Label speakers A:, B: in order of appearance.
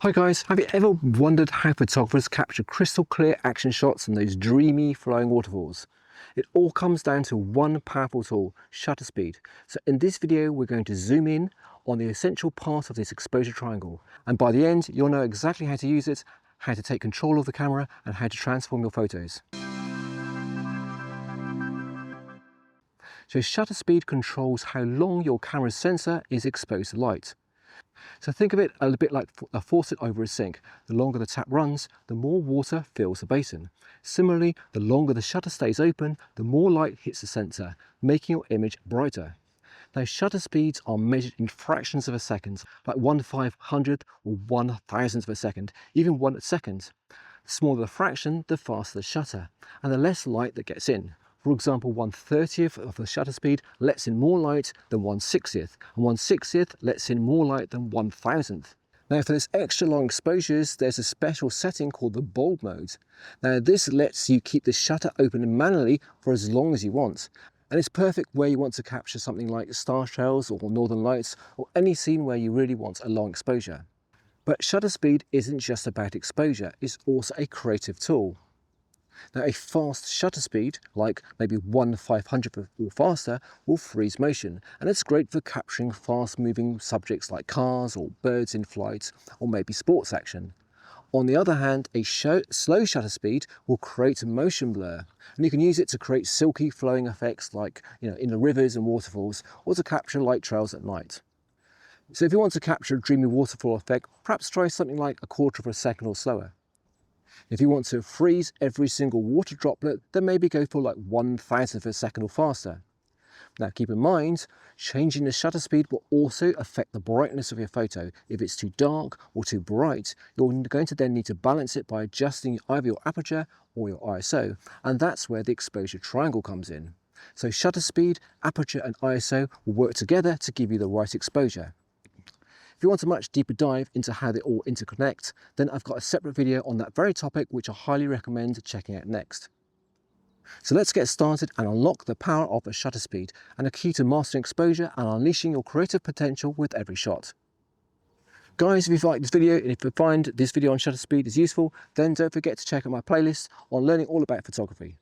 A: Hi guys, have you ever wondered how photographers capture crystal clear action shots in those dreamy flowing waterfalls? It all comes down to one powerful tool, shutter speed. So in this video we're going to zoom in on the essential part of this exposure triangle, and by the end you'll know exactly how to use it, how to take control of the camera and how to transform your photos. So shutter speed controls how long your camera's sensor is exposed to light. So think of it a bit like a faucet over a sink. The longer the tap runs, the more water fills the basin. Similarly, the longer the shutter stays open, the more light hits the sensor, making your image brighter. Now, shutter speeds are measured in fractions of a second, like 1/500th or 1/1000th of a second, even 1 second. The smaller the fraction, the faster the shutter, and the less light that gets in. For example, 1/30th of the shutter speed lets in more light than 1/60th, and 1/60th lets in more light than 1/1000th. Now for this extra long exposures, there's a special setting called the bulb mode. Now this lets you keep the shutter open manually for as long as you want. And it's perfect where you want to capture something like star trails or northern lights, or any scene where you really want a long exposure. But shutter speed isn't just about exposure, it's also a creative tool. Now a fast shutter speed, like maybe 1/500th or faster, will freeze motion, and it's great for capturing fast moving subjects like cars or birds in flight, or maybe sports action. On the other hand, a slow shutter speed will create a motion blur, and you can use it to create silky flowing effects like in the rivers and waterfalls, or to capture light trails at night. So if you want to capture a dreamy waterfall effect, perhaps try something like 1/4 of a second or slower. If you want to freeze every single water droplet, then maybe go for like 1/1000th of a second or faster. Now keep in mind, changing the shutter speed will also affect the brightness of your photo. If it's too dark or too bright, you're going to then need to balance it by adjusting either your aperture or your ISO, and that's where the exposure triangle comes in. So shutter speed, aperture and ISO will work together to give you the right exposure. If you want a much deeper dive into how they all interconnect, then I've got a separate video on that very topic which I highly recommend checking out next. So let's get started and unlock the power of a shutter speed and a key to mastering exposure and unleashing your creative potential with every shot. Guys, if you've liked this video and if you find this video on shutter speed is useful, then don't forget to check out my playlist on learning all about photography.